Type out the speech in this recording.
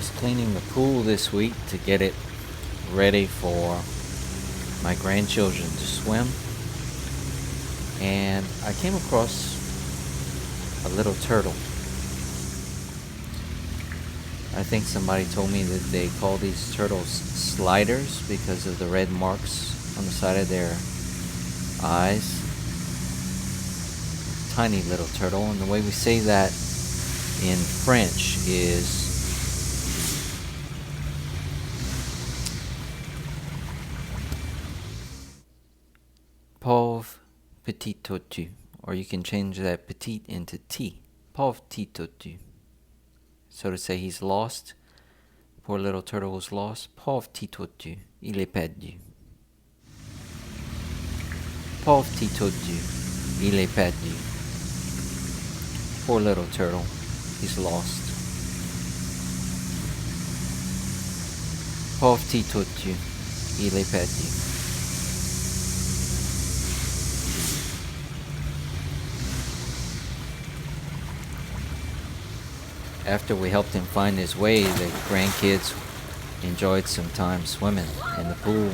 was cleaning the pool this week to get it ready for my grandchildren to swim, and I came across a little turtle. I think somebody told me that they call these turtles sliders because of the red marks on the side of their eyes. Tiny little turtle, and the way we say that in French is pauvre petit tortue, or you can change that petit into T. Pauvre petit tortue. So to say he's lost, poor little turtle was lost. Pauvre petit tortue, il est perdu. Pauvre petit tortue, il est perdu. Poor little turtle, he's lost. Pauvre petit tortue, il est perdu. After we helped him find his way, the grandkids enjoyed some time swimming in the pool.